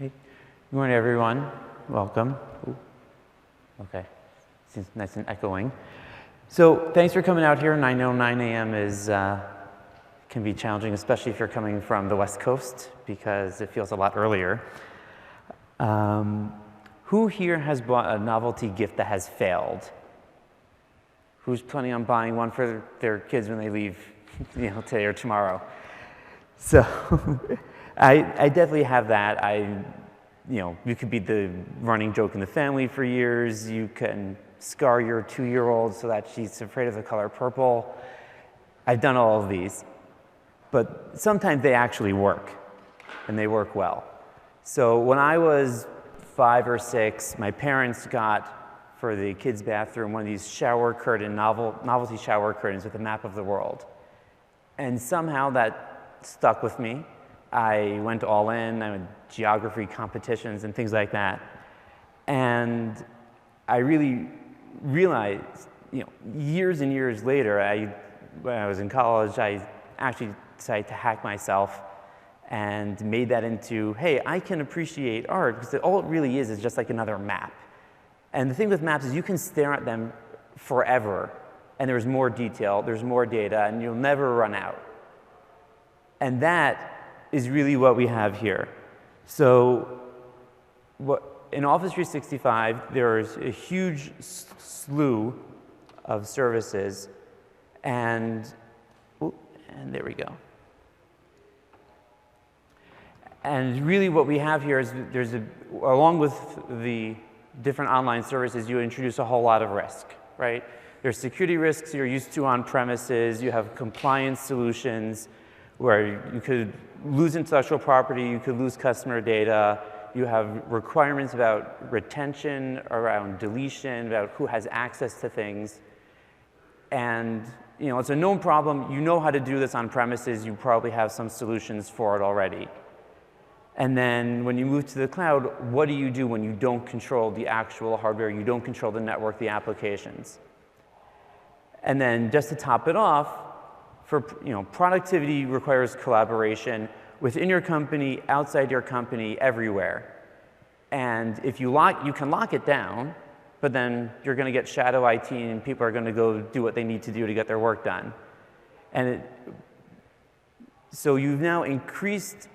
Hey, good morning, everyone. Welcome. Ooh. Okay, seems nice and echoing. So thanks for coming out here. And I know 9 a.m. Can be challenging, especially if you're coming from the West Coast, because it feels a lot earlier. Who here has bought a novelty gift that has failed? Who's planning on buying one for their kids when they leave, today or tomorrow? So I definitely have that. You could be the running joke in the family for years. You can scar your 2-year-old so that she's afraid of the color purple. I've done all of these. But sometimes they actually work, and they work well. So when I was 5 or 6, my parents got, for the kids' bathroom, one of these shower curtain, novelty shower curtains with a map of the world. And somehow that stuck with me. I went all in. I went geography competitions and things like that. And I really realized, years and years later, when I was in college, I actually decided to hack myself and made that into, hey, I can appreciate art because all it really is just like another map. And the thing with maps is you can stare at them forever, and there's more detail, there's more data, and you'll never run out. And that is really what we have here. So in Office 365, there's a huge slew of services, and there we go. And really what we have here is along with the different online services, you introduce a whole lot of risk, right? There's security risks you're used to on premises. You have compliance solutions where you could lose intellectual property, you could lose customer data. You have requirements about retention, around deletion, about who has access to things. And it's a known problem. You know how to do this on premises. You probably have some solutions for it already. And then when you move to the cloud, what do you do when you don't control the actual hardware, you don't control the network, the applications? And then just to top it off, productivity requires collaboration within your company, outside your company, everywhere. And if you can lock it down, but then you're going to get shadow IT and people are going to go do what they need to do to get their work done. And so you've now increased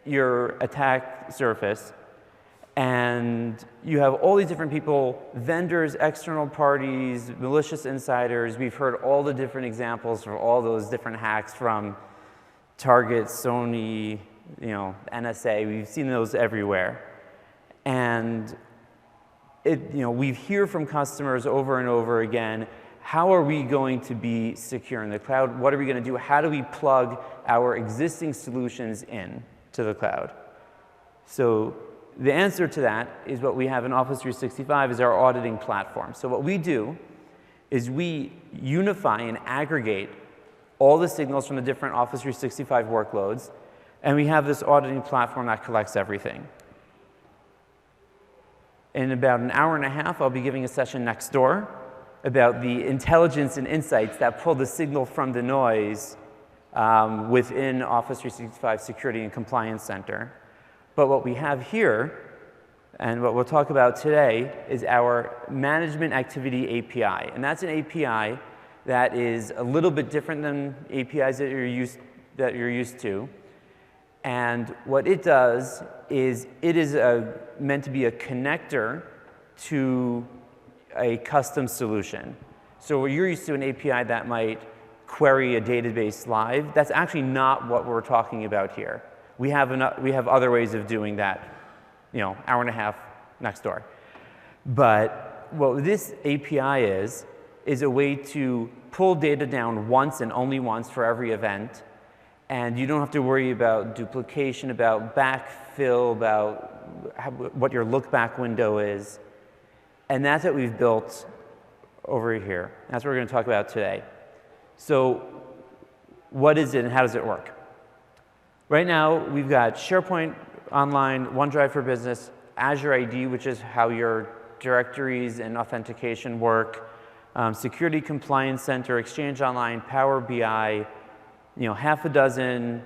your attack surface, and you have all these different people, vendors, external parties, malicious insiders. We've heard all the different examples for all those different hacks from Target, Sony, NSA. We've seen those everywhere. And we hear from customers over and over again, how are we going to be secure in the cloud? What are we going to do? How do we plug our existing solutions in to the cloud? So the answer to that is what we have in Office 365 is our auditing platform. So what we do is we unify and aggregate all the signals from the different Office 365 workloads, and we have this auditing platform that collects everything. In about an hour and a half, I'll be giving a session next door about the intelligence and insights that pull the signal from the noise within Office 365 Security and Compliance Center. But what we have here, and what we'll talk about today, is our Management Activity API. And that's an API that is a little bit different than APIs that you're used to. And what it does is it is meant to be a connector to a custom solution. So you're used to an API that might query a database live. That's actually not what we're talking about here. We have other ways of doing that, hour and a half next door. But what this API is a way to pull data down once and only once for every event. And you don't have to worry about duplication, about backfill, about what your look-back window is. And that's what we've built over here. That's what we're going to talk about today. So what is it and how does it work? Right now, we've got SharePoint Online, OneDrive for Business, Azure ID, which is how your directories and authentication work, Security Compliance Center, Exchange Online, Power BI, half a dozen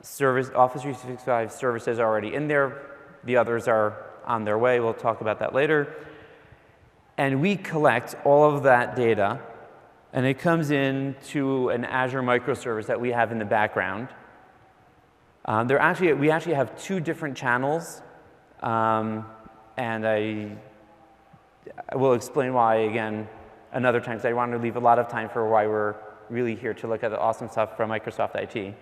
Office 365 services already in there, The others are on their way. We'll talk about that later. And we collect all of that data, and it comes in to an Azure microservice that we have in the background. We actually have two different channels, and I will explain why again another time, because I wanted to leave a lot of time for why we're really here to look at the awesome stuff from Microsoft IT.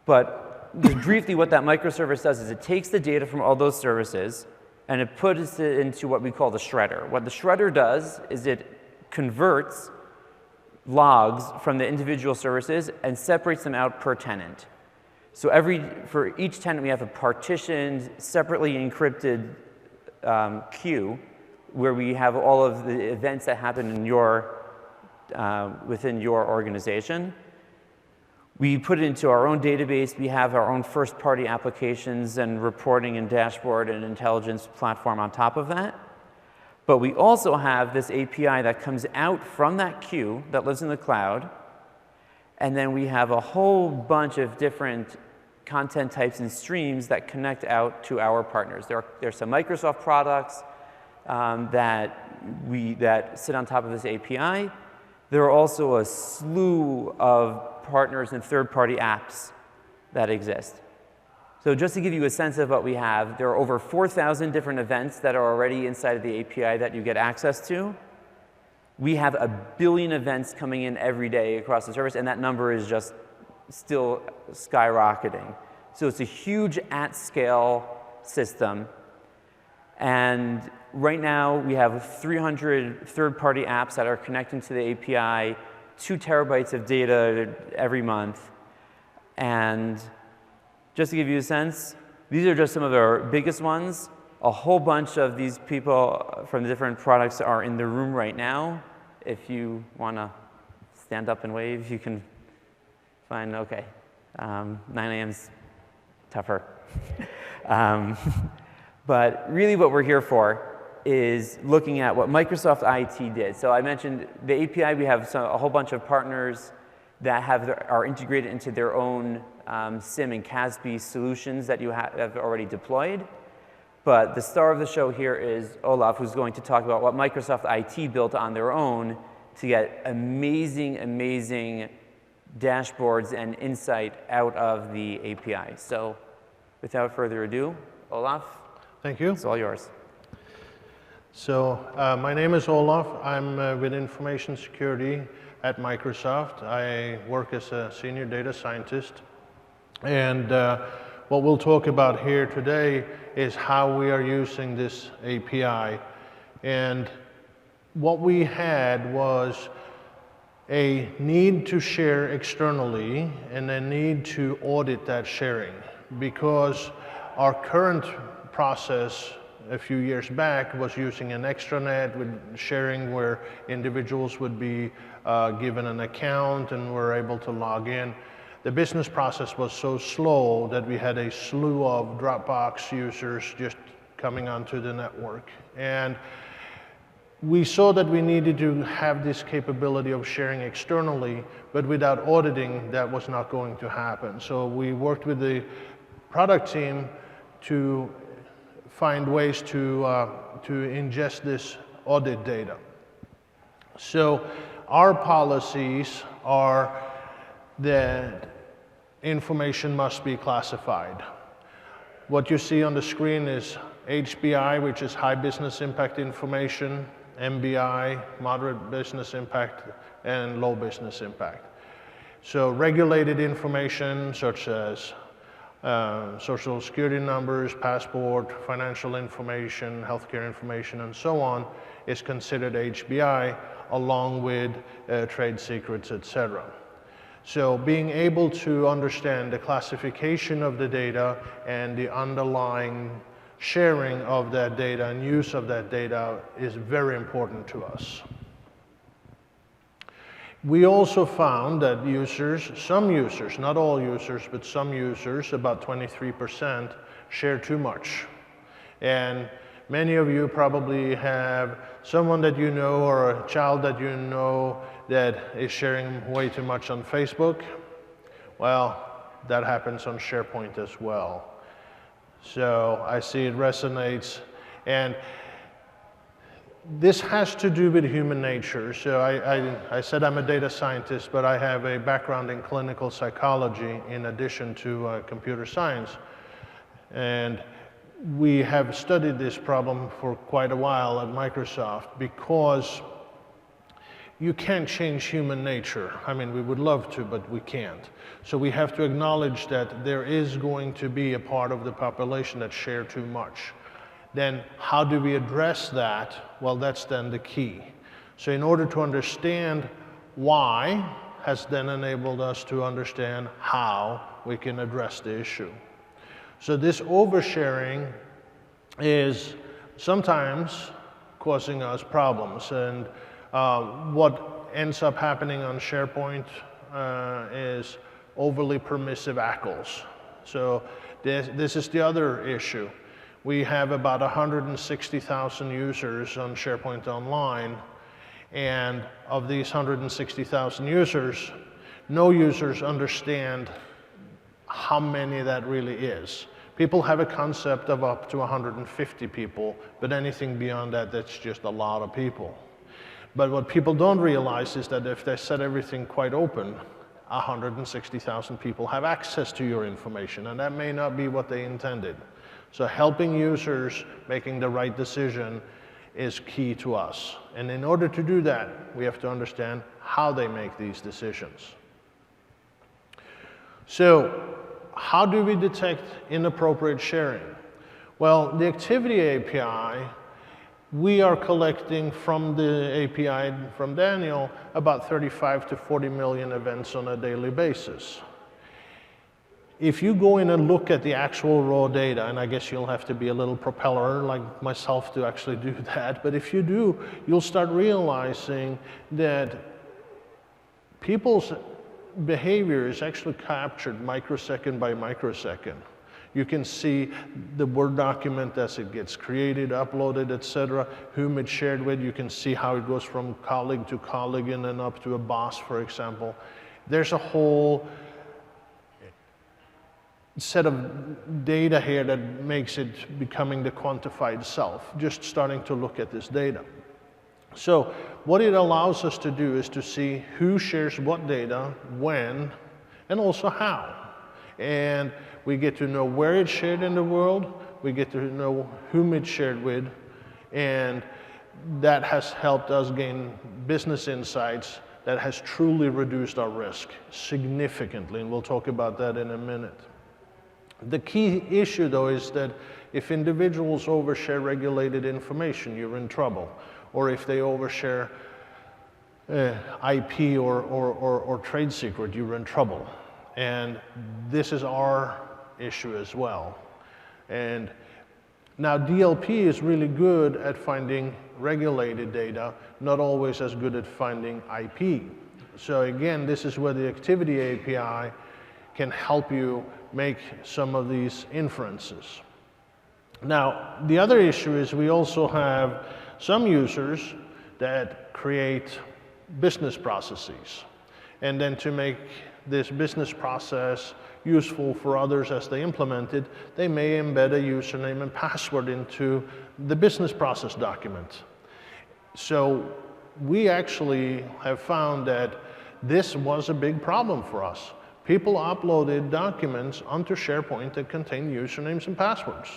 But just briefly, what that microservice does is it takes the data from all those services and it puts it into what we call the shredder. What the shredder does is it converts logs from the individual services and separates them out per tenant. So for each tenant, we have a partitioned, separately encrypted queue where we have all of the events that happen in within your organization. We put it into our own database. We have our own first-party applications and reporting and dashboard and intelligence platform on top of that. But we also have this API that comes out from that queue that lives in the cloud. And then we have a whole bunch of different content types and streams that connect out to our partners. There's some Microsoft products that sit on top of this API. There are also a slew of partners and third-party apps that exist. So just to give you a sense of what we have, there are over 4,000 different events that are already inside of the API that you get access to. We have 1 billion events coming in every day across the service, and that number is just still skyrocketing. So it's a huge at-scale system. And right now, we have 300 third-party apps that are connecting to the API, 2 terabytes of data every month. And just to give you a sense, these are just some of our biggest ones. A whole bunch of these people from the different products are in the room right now. If you want to stand up and wave, you can find, OK. 9 a.m.'s tougher. But really what we're here for is looking at what Microsoft IT did. So I mentioned the API, we have a whole bunch of partners that are integrated into their own SIM and CASB solutions that you have already deployed. But the star of the show here is Olaf, who's going to talk about what Microsoft IT built on their own to get amazing, amazing dashboards and insight out of the API. So without further ado, Olaf, thank you. It's all yours. So my name is Olaf. I'm with information security at Microsoft. I work as a senior data scientist. And what we'll talk about here today is how we are using this API. And what we had was a need to share externally and a need to audit that sharing, because our current process a few years back was using an extranet with sharing where individuals would be given an account and were able to log in. The business process was so slow that we had a slew of Dropbox users just coming onto the network. And we saw that we needed to have this capability of sharing externally, but without auditing, that was not going to happen. So we worked with the product team to find ways to ingest this audit data. So our policies are that information must be classified. What you see on the screen is HBI, which is high business impact information, MBI, moderate business impact, and low business impact. So regulated information such as social security numbers, passport, financial information, healthcare information, and so on is considered HBI, along with trade secrets, etc. So being able to understand the classification of the data and the underlying sharing of that data and use of that data is very important to us. We also found that some users, not all users, but some users, about 23%, share too much. And many of you probably have someone that you know or a child that you know that is sharing way too much on Facebook. Well, that happens on SharePoint as well. So I see it resonates. And this has to do with human nature. So I said I'm a data scientist, but I have a background in clinical psychology in addition to computer science. And we have studied this problem for quite a while at Microsoft because you can't change human nature. I mean, we would love to, but we can't. So we have to acknowledge that there is going to be a part of the population that share too much. Then how do we address that? Well, that's then the key. So in order to understand why has then enabled us to understand how we can address the issue. So this oversharing is sometimes causing us problems. And what ends up happening on SharePoint is overly permissive ACLs. So this is the other issue. We have about 160,000 users on SharePoint Online, and of these 160,000 users, no users understand how many that really is. People have a concept of up to 150 people, but anything beyond that, that's just a lot of people. But what people don't realize is that if they set everything quite open, 160,000 people have access to your information, and that may not be what they intended. So helping users making the right decision is key to us. And in order to do that, we have to understand how they make these decisions. So how do we detect inappropriate sharing? Well, the Activity API, we are collecting from the API, from Daniel, about 35 to 40 million events on a daily basis. If you go in and look at the actual raw data, and I guess you'll have to be a little propeller like myself to actually do that, but if you do, you'll start realizing that people's behavior is actually captured microsecond by microsecond. You can see the Word document as it gets created, uploaded, etc., whom it's shared with. You can see how it goes from colleague to colleague and then up to a boss, for example. There's a whole set of data here that makes it becoming the quantified self, just starting to look at this data. So what it allows us to do is to see who shares what data, when, and also how. And we get to know where it's shared in the world, we get to know whom it's shared with, and that has helped us gain business insights that has truly reduced our risk significantly, and we'll talk about that in a minute. The key issue, though, is that if individuals overshare regulated information, you're in trouble. Or if they overshare IP or trade secret, you're in trouble. And this is our issue as well. And now DLP is really good at finding regulated data, not always as good at finding IP. So again, this is where the Activity API can help you make some of these inferences. Now, the other issue is we also have some users that create business processes. And then to make this business process useful for others as they implement it, they may embed a username and password into the business process document. So we actually have found that this was a big problem for us. People uploaded documents onto SharePoint that contain usernames and passwords.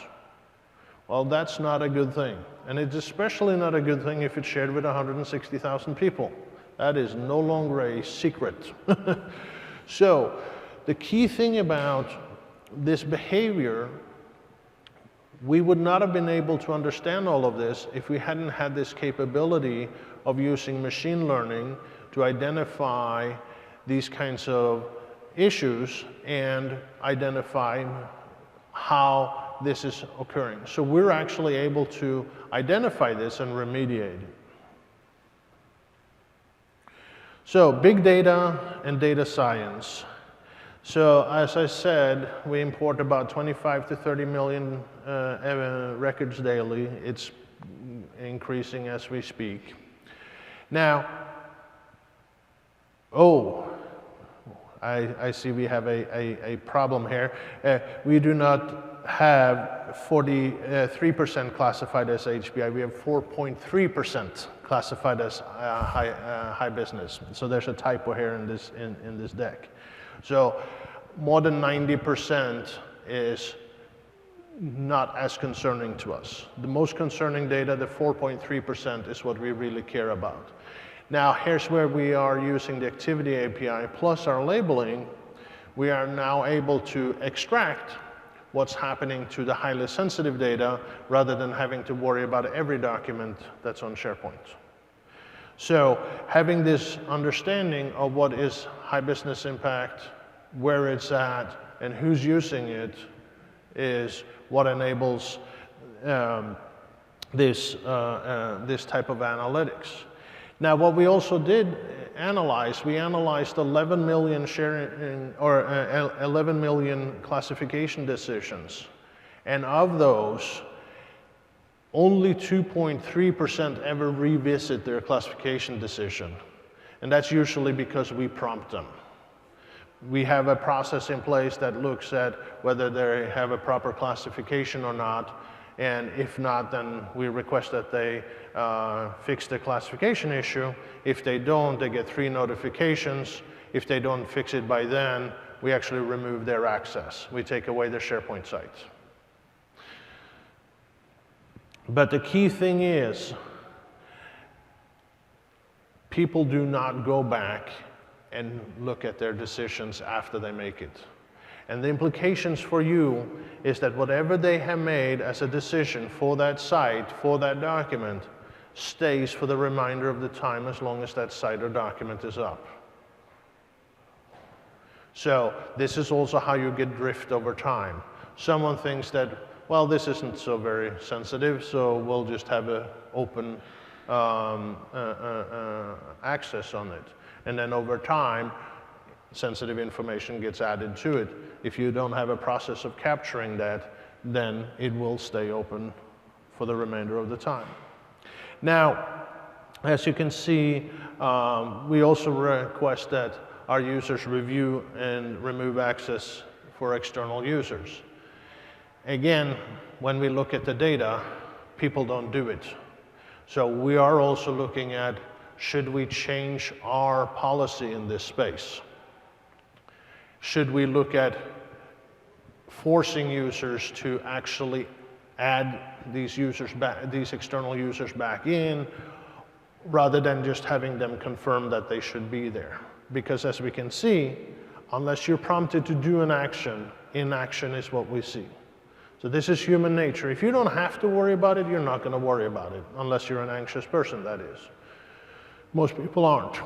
Well, that's not a good thing. And it's especially not a good thing if it's shared with 160,000 people. That is no longer a secret. So the key thing about this behavior, we would not have been able to understand all of this if we hadn't had this capability of using machine learning to identify these kinds of issues and identify how this is occurring. So we're actually able to identify this and remediate it. So big data and data science. So as I said, we import about 25 to 30 million records daily. It's increasing as we speak. Now, I see we have a problem here. We do not have 43% classified as HBI. We have 4.3% classified as high business. So there's a typo here in this deck. So more than 90% is not as concerning to us. The most concerning data, the 4.3%, is what we really care about. Now, here's where we are using the Activity API plus our labeling. We are now able to extract what's happening to the highly sensitive data rather than having to worry about every document that's on SharePoint. So having this understanding of what is high business impact, where it's at, and who's using it is what enables this type of analytics. Now, what we also did analyze, we analyzed 11 million sharing or 11 million classification decisions, and of those, only 2.3% ever revisit their classification decision, and that's usually because we prompt them. We have a process in place that looks at whether they have a proper classification or not, and if not, then we request that they fix the classification issue. If they don't, they get 3 notifications. If they don't fix it by then, we actually remove their access. We take away their SharePoint sites. But the key thing is, people do not go back and look at their decisions after they make it. And the implications for you is that whatever they have made as a decision for that site, for that document, stays for the remainder of the time as long as that site or document is up. So this is also how you get drift over time. Someone thinks that, well, this isn't so very sensitive, so we'll just have an open access on it. And then over time, sensitive information gets added to it. If you don't have a process of capturing that, then it will stay open for the remainder of the time. Now, as you can see, we also request that our users review and remove access for external users. Again, when we look at the data, people don't do it. So we are also looking at, should we change our policy in this space? Should we look at forcing users to actually add these external users back in, rather than just having them confirm that they should be there? Because as we can see, unless you're prompted to do an action, inaction is what we see. So this is human nature. If you don't have to worry about it, you're not going to worry about it, unless you're an anxious person, that is. Most people aren't.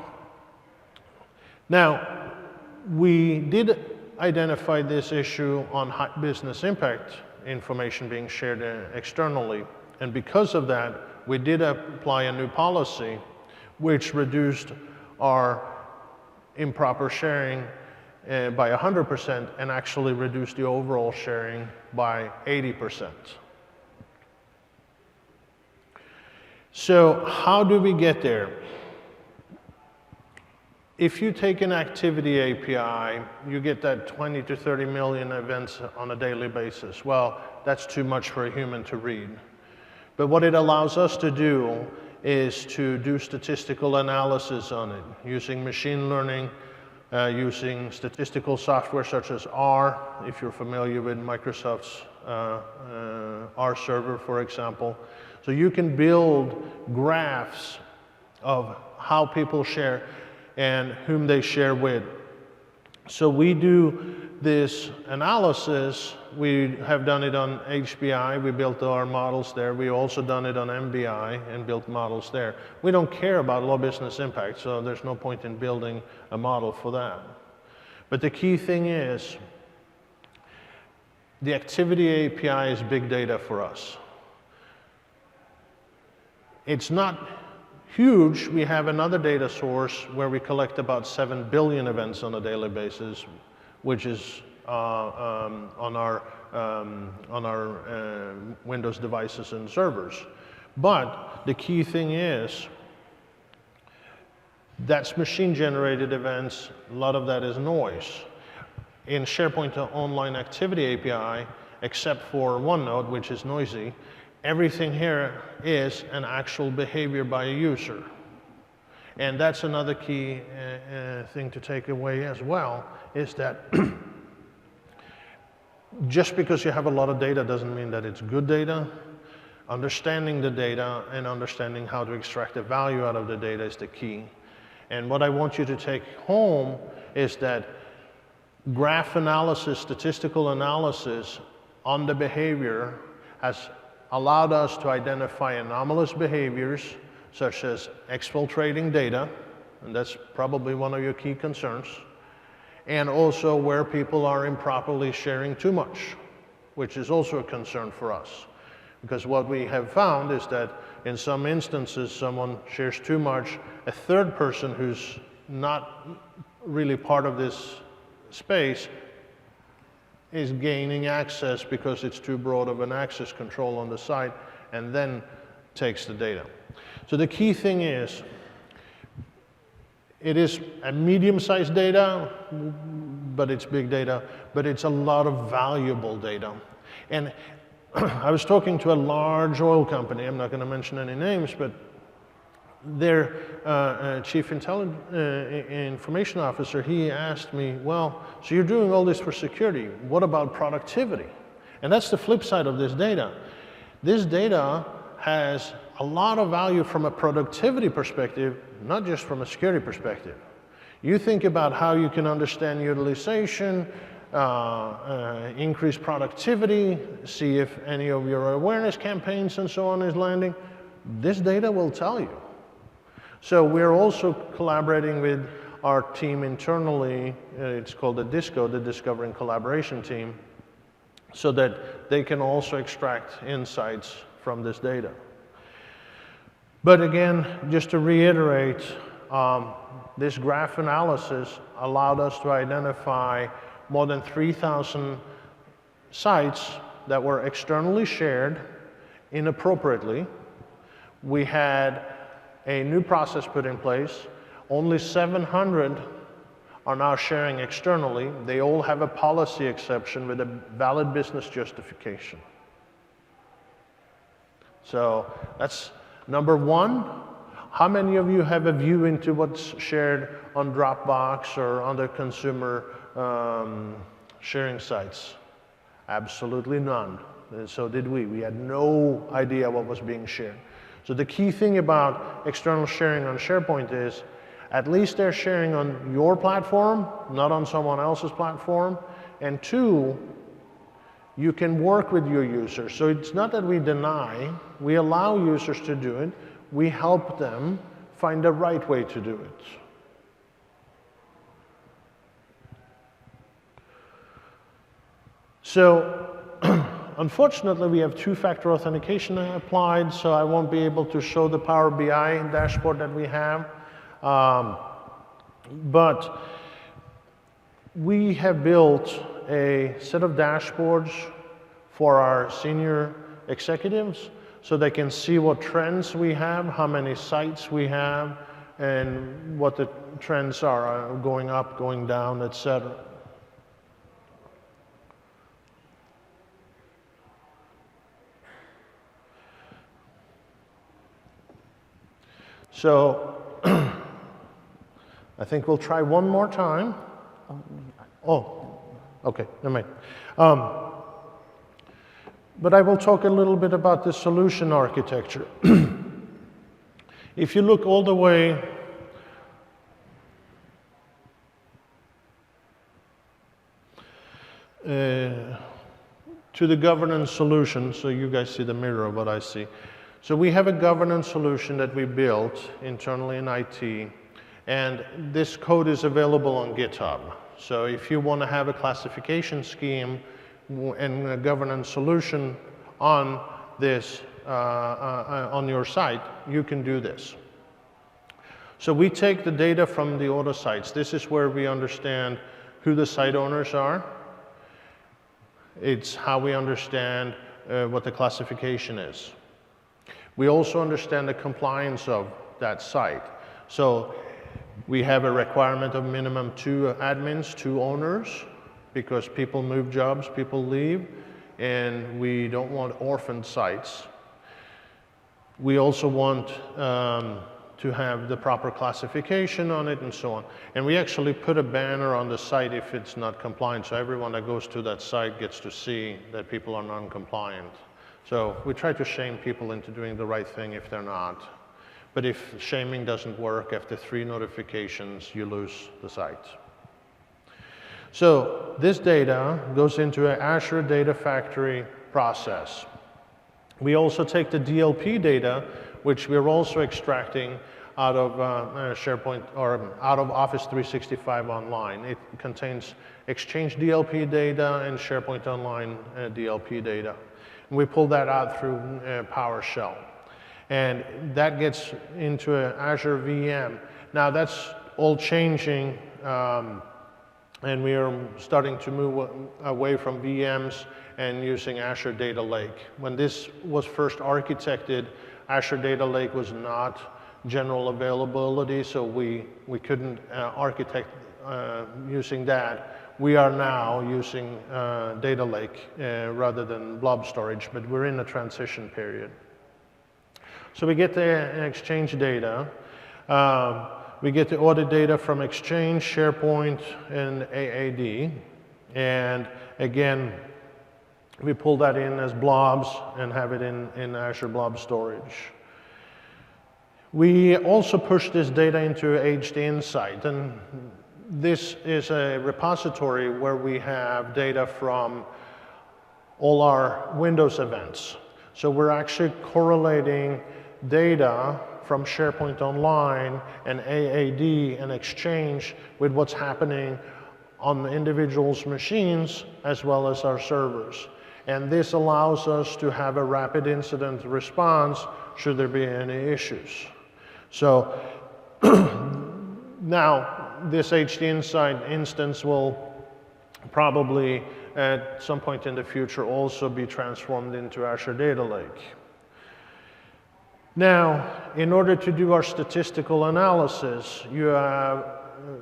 Now, we did identify this issue on high business impact information being shared externally, and because of that, we did apply a new policy which reduced our improper sharing by 100% and actually reduced the overall sharing by 80%. So how do we get there? If you take an Activity API, you get that 20 to 30 million events on a daily basis. Well, that's too much for a human to read. But what it allows us to do is to do statistical analysis on it, using machine learning, using statistical software such as R, if you're familiar with Microsoft's R server, for example. So you can build graphs of how people share and whom they share with. So we do this analysis. We have done it on HBI. We built our models there. We also done it on MBI and built models there. We don't care about low business impact, so there's no point in building a model for that. But the key thing is, the Activity API is big data for us. It's not huge. We have another data source where we collect about 7 billion events on a daily basis, which is on our Windows devices and servers. But the key thing is, that's machine-generated events. A lot of that is noise. In SharePoint Online Activity API, except for one node, which is noisy. Everything here is an actual behavior by a user. And that's another key thing to take away as well, is that just because you have a lot of data doesn't mean that it's good data. Understanding the data and understanding how to extract the value out of the data is the key. And what I want you to take home is that graph analysis, statistical analysis on the behavior has allowed us to identify anomalous behaviors, such as exfiltrating data, and that's probably one of your key concerns, and also where people are improperly sharing too much, which is also a concern for us. Because what we have found is that in some instances, someone shares too much, a third person who's not really part of this space is gaining access because it's too broad of an access control on the site, and then takes the data. So the key thing is, it is a medium-sized data, but it's big data, but it's a lot of valuable data. And I was talking to a large oil company, I'm not going to mention any names, but their chief information officer, he asked me, well, so you're doing all this for security, what about productivity? And that's the flip side of this data. This data has a lot of value from a productivity perspective, not just from a security perspective. You think about how you can understand utilization, increase productivity, see if any of your awareness campaigns and so on is landing. This data will tell you. So we're also collaborating with our team internally, it's called the DISCO, the Discovery and Collaboration Team, so that they can also extract insights from this data. But again, just to reiterate, this graph analysis allowed us to identify more than 3,000 sites that were externally shared inappropriately. We had a new process put in place. Only 700 are now sharing externally. They all have a policy exception with a valid business justification. So that's number one. How many of you have a view into what's shared on Dropbox or other consumer sharing sites? Absolutely none. And so did we. We had no idea what was being shared. So the key thing about external sharing on SharePoint is, at least they're sharing on your platform, not on someone else's platform. And two, you can work with your users. So it's not that we deny, we allow users to do it, we help them find the right way to do it. So, unfortunately, we have two-factor authentication applied, so I won't be able to show the Power BI dashboard that we have. But we have built a set of dashboards for our senior executives so they can see what trends we have, how many sites we have, and what the trends are going up, going down, etc. So, I think we'll try one more time. Oh, okay, never mind. But I will talk a little bit about the solution architecture. If you look all the way to the governance solution, so you guys see the mirror of what I see. So we have a governance solution that we built internally in IT, and this code is available on GitHub. So if you want to have a classification scheme and a governance solution on this, on your site, you can do this. So we take the data from the auto sites. This is where we understand who the site owners are. It's how we understand what the classification is. We also understand the compliance of that site. So we have a requirement of minimum 2 admins, 2 owners, because people move jobs, people leave. and we don't want orphaned sites. We also want to have the proper classification on it and so on. And we actually put a banner on the site if it's not compliant, so everyone that goes to that site gets to see that people are non-compliant. So we try to shame people into doing the right thing if they're not. But if shaming doesn't work, after 3 notifications, you lose the site. So this data goes into an Azure Data Factory process. We also take the DLP data, which we're also extracting out of SharePoint or out of Office 365 Online. It contains Exchange DLP data and SharePoint Online DLP data. And we pull that out through PowerShell. And that gets into an Azure VM. Now that's all changing, and we are starting to move away from VMs and using Azure Data Lake. When this was first architected, Azure Data Lake was not general availability, so we couldn't architect using that. We are now using Data Lake rather than blob storage, but we're in a transition period. So we get the Exchange data. We get the audit data from Exchange, SharePoint, and AAD. And again, we pull that in as blobs and have it in Azure Blob Storage. We also push this data into HD Insight, and this is a repository where we have data from all our Windows events. So we're actually correlating data from SharePoint Online and AAD and Exchange with what's happening on the individuals' machines as well as our servers. And this allows us to have a rapid incident response should there be any issues. So now this HD Insight instance will probably at some point in the future also be transformed into Azure Data Lake. Now, in order to do our statistical analysis, you have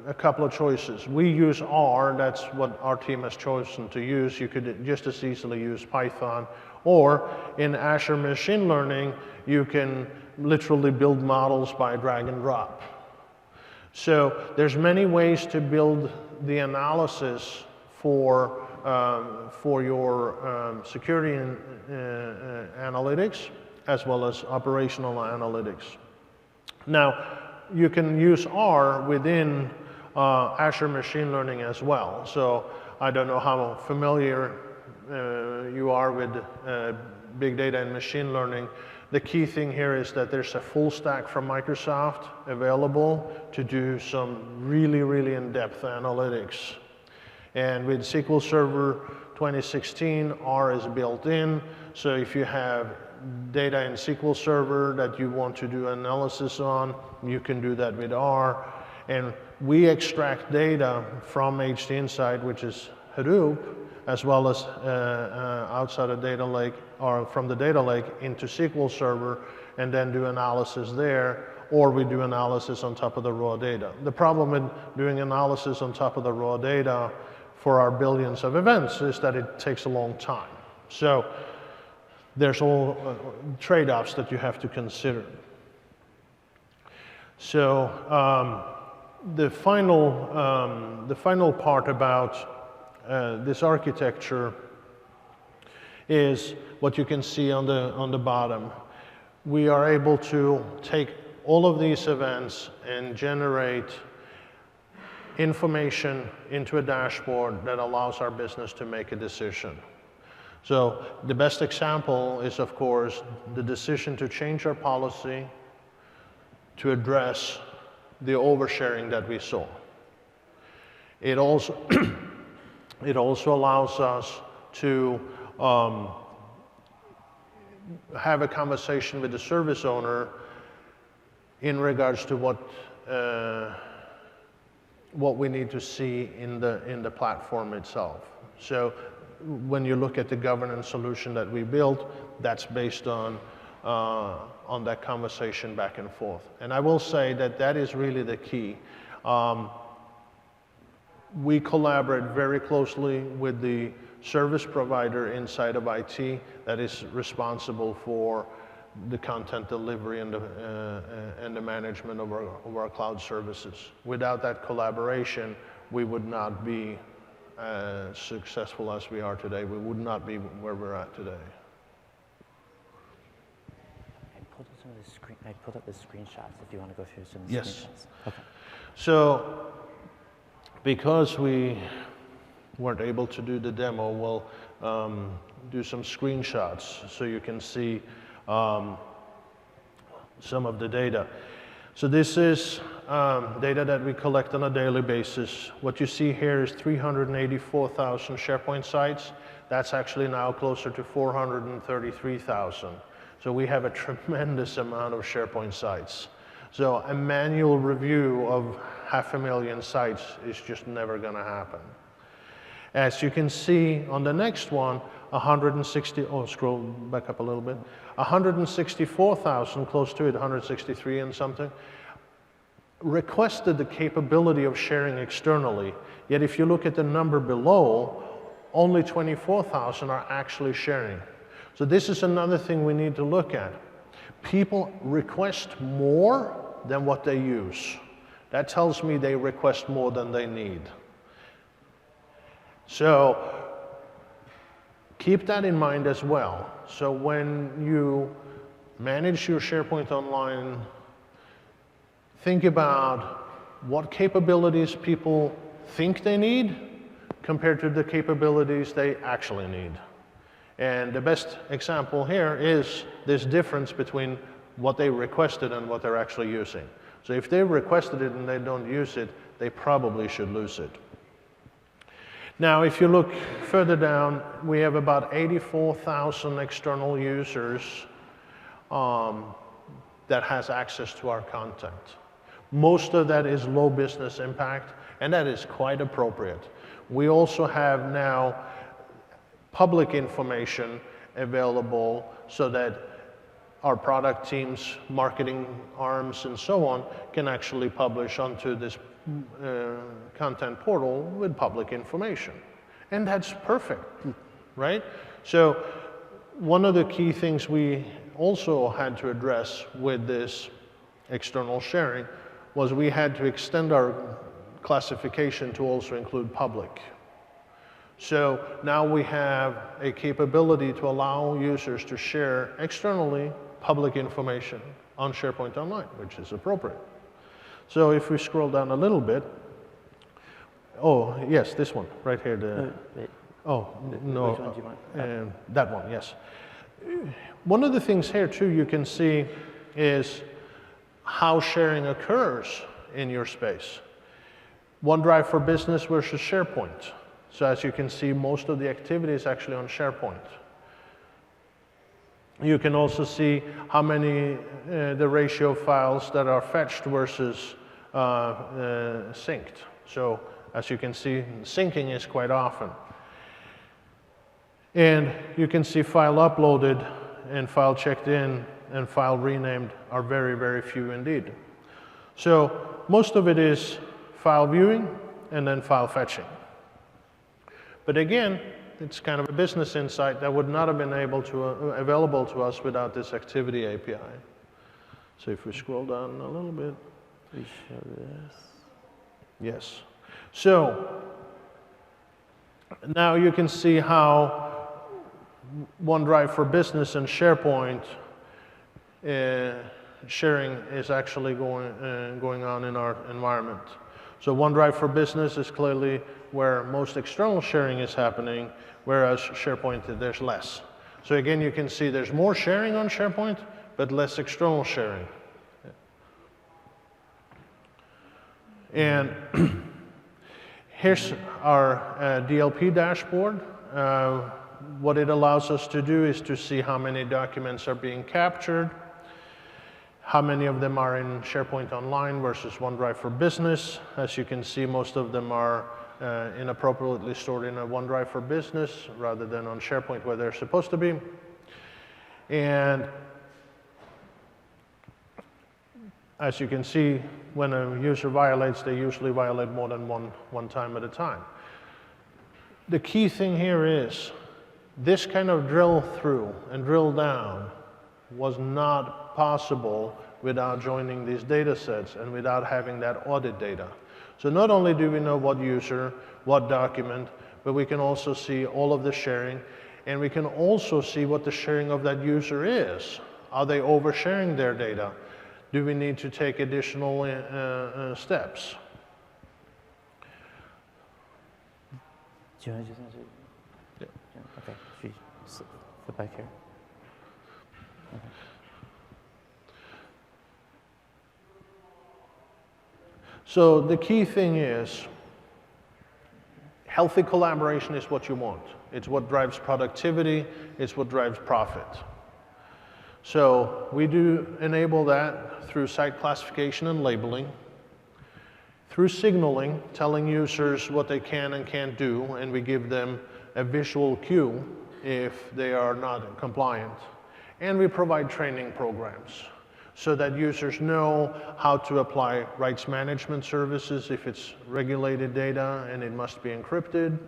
a couple of choices. We use R, that's what our team has chosen to use. You could just as easily use Python. Or in Azure Machine Learning, you can literally build models by drag and drop. So there's many ways to build the analysis for your security analytics, as well as operational analytics. Now, you can use R within Azure Machine Learning as well. So I don't know how familiar you are with big data and machine learning. The key thing here is that there's a full stack from Microsoft available to do some really, really in-depth analytics. And with SQL Server 2016, R is built in. So if you have data in SQL Server that you want to do analysis on, you can do that with R. And we extract data from HD Insight, which is Hadoop, as well as outside of Data Lake, or from the Data Lake into SQL Server, and then do analysis there, or we do analysis on top of the raw data. The problem with doing analysis on top of the raw data for our billions of events is that it takes a long time. So there's all trade-offs that you have to consider. So the final part about this architecture is what you can see on the bottom. We are able to take all of these events and generate information into a dashboard that allows our business to make a decision. So the best example is, of course, the decision to change our policy to address the oversharing that we saw. It also it also allows us to have a conversation with the service owner in regards to what we need to see in the platform itself. So when you look at the governance solution that we built, that's based on that conversation back and forth. And I will say that that is really the key. We collaborate very closely with the service provider inside of IT that is responsible for the content delivery and the management of our cloud services. Without that collaboration, we would not be as successful as we are today. We would not be where we're at today. I pulled up the screenshots if you want to go through some Yes. screenshots. Okay. So, because we weren't able to do the demo, we'll do some screenshots so you can see some of the data. So this is data that we collect on a daily basis. What you see here is 384,000 SharePoint sites. That's actually now closer to 433,000. So we have a tremendous amount of SharePoint sites. So a manual review of 500,000 sites is just never going to happen. As you can see on the next one, scroll back up a little bit, 164,000, close to it, 163 and something, requested the capability of sharing externally. Yet if you look at the number below, only 24,000 are actually sharing. So this is another thing we need to look at. People request more than what they use. That tells me they request more than they need. So keep that in mind as well. So when you manage your SharePoint Online, think about what capabilities people think they need compared to the capabilities they actually need. And the best example here is this difference between what they requested and what they're actually using. So if they requested it and they don't use it, they probably should lose it. Now, if you look further down, we have about 84,000 external users that has access to our content. Most of that is low business impact, and that is quite appropriate. We also have now public information available so that our product teams, marketing arms, and so on can actually publish onto this content portal with public information. And that's perfect, right? So one of the key things we also had to address with this external sharing was we had to extend our classification to also include public. So now we have a capability to allow users to share externally public information on SharePoint Online, which is appropriate. So if we scroll down a little bit, oh, yes, this one right here. No. Which one do you want? That one, yes. One of the things here too you can see is how sharing occurs in your space. OneDrive for Business versus SharePoint. So as you can see, most of the activity is actually on SharePoint. You can also see how many, the ratio of files that are fetched versus synced. So as you can see, syncing is quite often. And you can see file uploaded and file checked in and file renamed are very, very few indeed. So most of it is file viewing and then file fetching. But again, it's kind of a business insight that would not have been available to us without this Activity API. So if we scroll down a little bit, We show this. yes. So now you can see how OneDrive for Business and SharePoint sharing is actually going on in our environment. So OneDrive for Business is clearly where most external sharing is happening, whereas SharePoint, there's less. So again, you can see there's more sharing on SharePoint, but less external sharing. And here's our DLP dashboard. What it allows us to do is to see how many documents are being captured, how many of them are in SharePoint Online versus OneDrive for Business. As you can see, most of them are inappropriately stored in a OneDrive for Business rather than on SharePoint where they're supposed to be. And as you can see, when a user violates, they usually violate more than one time at a time. the key thing here is this kind of drill through and drill down was not possible without joining these data sets and without having that audit data. So not only do we know what user, what document, but we can also see all of the sharing, and we can also see what the sharing of that user is. Are they oversharing their data? Do we need to take additional steps? Do you want to just answer? Yeah. Okay, should you flip back here? Okay. So the key thing is, healthy collaboration is what you want. It's what drives productivity, it's what drives profit. So we do enable that through site classification and labeling, through signaling, telling users what they can and can't do, and we give them a visual cue if they are not compliant. And we provide training programs so that users know how to apply rights management services if it's regulated data and it must be encrypted,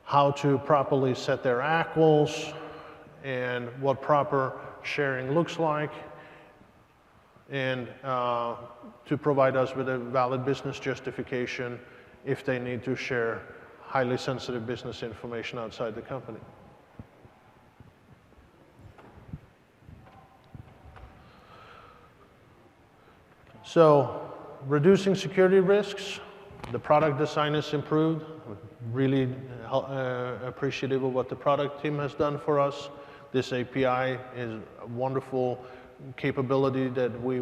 how to properly set their ACLs, and what proper sharing looks like, and to provide us with a valid business justification if they need to share highly sensitive business information outside the company. So, reducing security risks, the product design is improved. Really appreciative of what the product team has done for us. This API is a wonderful capability that we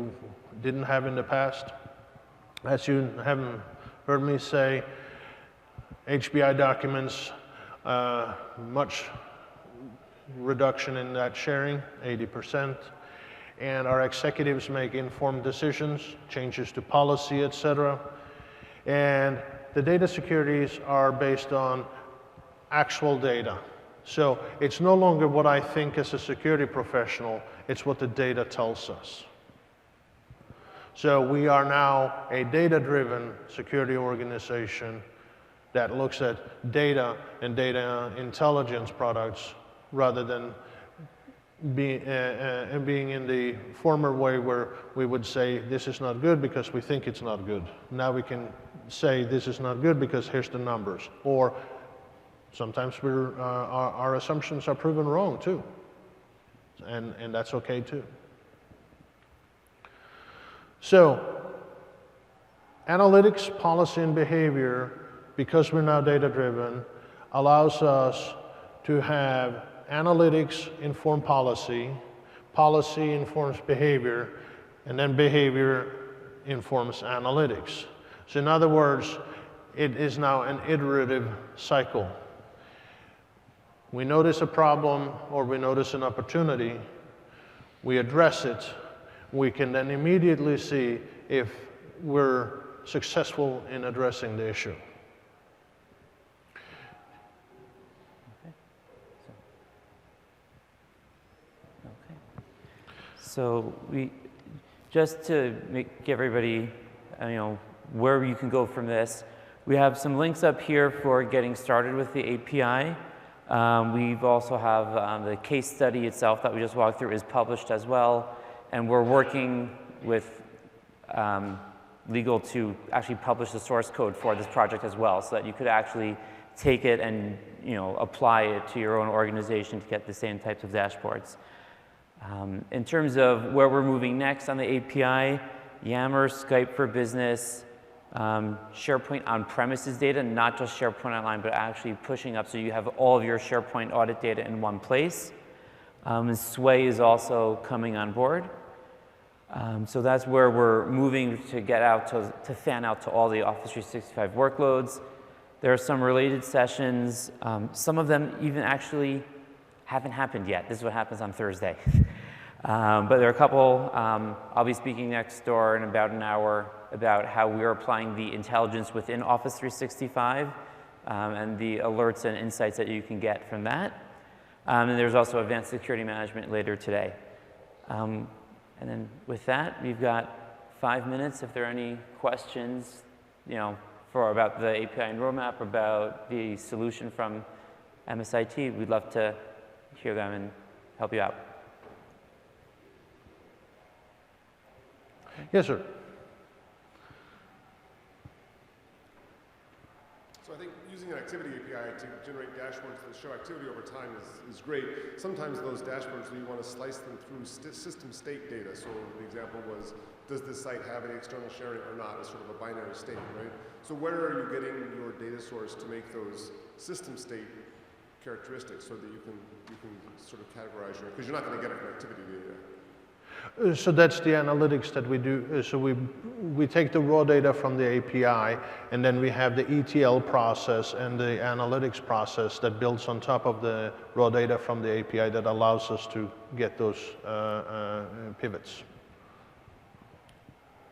didn't have in the past. As you haven't heard me say, HBI documents, much reduction in that sharing, 80%. And our executives make informed decisions, changes to policy, etc. And the data securities are based on actual data. So it's no longer what I think as a security professional, it's what the data tells us. So we are now a data-driven security organization that looks at data and data intelligence products rather than being in the former way where we would say this is not good because we think it's not good. Now we can say this is not good because here's the numbers. Or sometimes our assumptions are proven wrong too. And that's okay too. So, analytics, policy, and behavior, because we're now data-driven, allows us to have analytics inform policy, policy informs behavior, and then behavior informs analytics. So in other words, it is now an iterative cycle. We notice a problem or we notice an opportunity, we address it, we can then immediately see if we're successful in addressing the issue. So just to give everybody, where you can go from this, we have some links up here for getting started with the API. We've also have the case study itself that we just walked through is published as well, and we're working with legal to actually publish the source code for this project as well, so that you could actually take it and apply it to your own organization to get the same types of dashboards. In terms of where we're moving next on the API, Yammer, Skype for Business, SharePoint on-premises data, not just SharePoint Online, but actually pushing up so you have all of your SharePoint audit data in one place. And Sway is also coming on board. So that's where we're moving to get out to fan out to all the Office 365 workloads. There are some related sessions. Some of them even actually haven't happened yet. This is what happens on Thursday. But there are a couple. I'll be speaking next door in about an hour about how we're applying the intelligence within Office 365 and the alerts and insights that you can get from that. And there's also advanced security management later today. And then with that, we've got 5 minutes. If there are any questions, for about the API and roadmap, about the solution from MSIT, we'd love to hear them and help you out. Yes, sir. So I think using an activity API to generate dashboards that show activity over time is great. Sometimes those dashboards, you want to slice them through system state data. So the example was, does this site have any external sharing or not? It's sort of a binary state, right? So where are you getting your data source to make those system state characteristics so that you can sort of categorize your, because you're not going to get it from activity data. So that's the analytics that we do. So we take the raw data from the API, and then we have the ETL process and the analytics process that builds on top of the raw data from the API that allows us to get those pivots.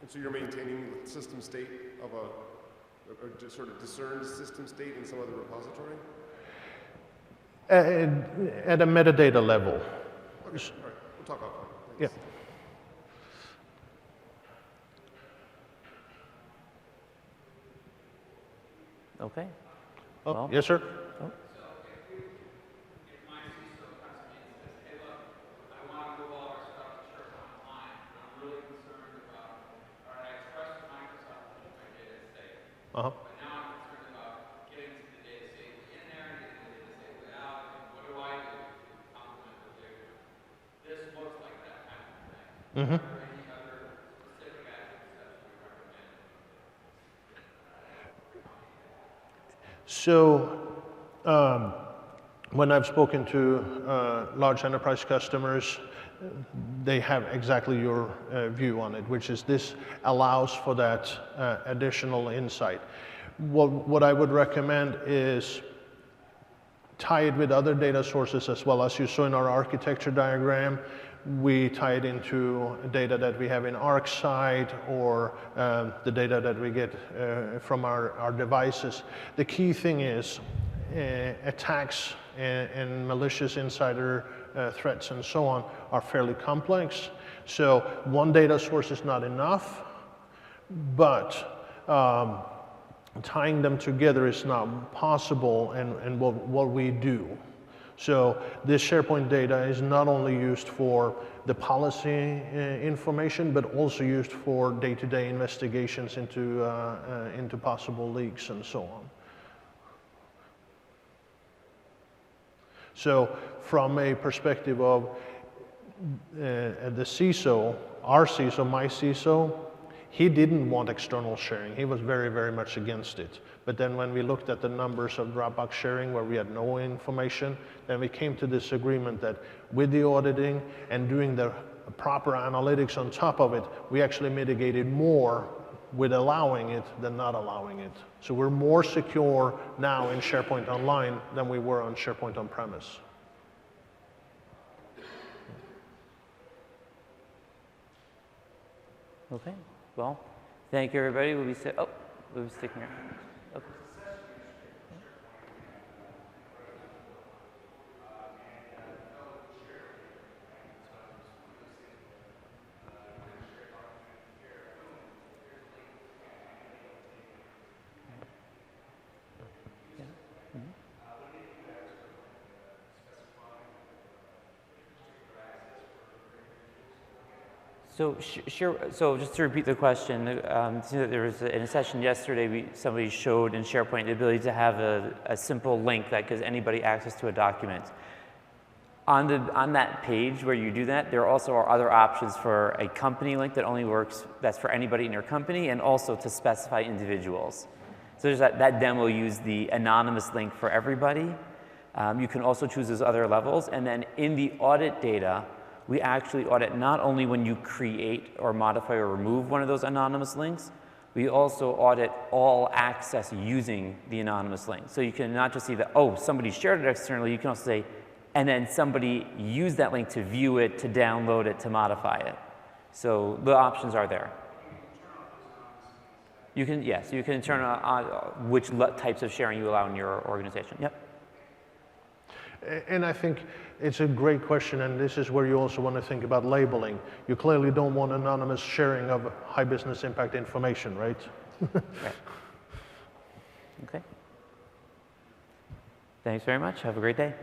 And so you're maintaining the system state of or just sort of discern system state in some other repository? At a metadata level. Okay, all right, we'll talk offline. Yeah. Okay. Oh, Well, yes, sir. oh. Uh-huh. But now I'm concerned about getting to the data state in there and getting the data state without, and what do I do to complement the data? This looks like that kind of thing. Mm-hmm. Are there any other specific action steps we recommend? So when I've spoken to large enterprise customers, they have exactly your view on it, which is this allows for that additional insight. What I would recommend is tie it with other data sources as well. As you saw in our architecture diagram, we tie it into data that we have in ArcSight or the data that we get from our devices. The key thing is attacks and malicious insider threats and so on are fairly complex. So one data source is not enough, but tying them together is not possible, and what we do. So this SharePoint data is not only used for the policy information, but also used for day-to-day investigations into possible leaks and so on. So from a perspective of the CISO, our CISO, my CISO, he didn't want external sharing. He was very, very much against it. But then when we looked at the numbers of Dropbox sharing where we had no information, then we came to this agreement that with the auditing and doing the proper analytics on top of it, we actually mitigated more with allowing it than not allowing it. So we're more secure now in SharePoint Online than we were on SharePoint on-premise. Okay. Well, thank you, everybody. We'll be sticking around. Okay. So just to repeat the question, there was in a session yesterday, somebody showed in SharePoint the ability to have a simple link that gives anybody access to a document. On that page where you do that, there also are other options for a company link that only works, that's for anybody in your company, and also to specify individuals. So there's that demo use the anonymous link for everybody. You can also choose those other levels, and then in the audit data, we actually audit not only when you create or modify or remove one of those anonymous links, we also audit all access using the anonymous link. So you can not just see that, oh, somebody shared it externally, you can also say, and then somebody used that link to view it, to download it, to modify it. So the options are there. You can, yes, you can turn on which types of sharing you allow in your organization. Yep. And I think it's a great question, and this is where you also want to think about labeling. You clearly don't want anonymous sharing of high business impact information, right? Right. Okay. Thanks very much. Have a great day.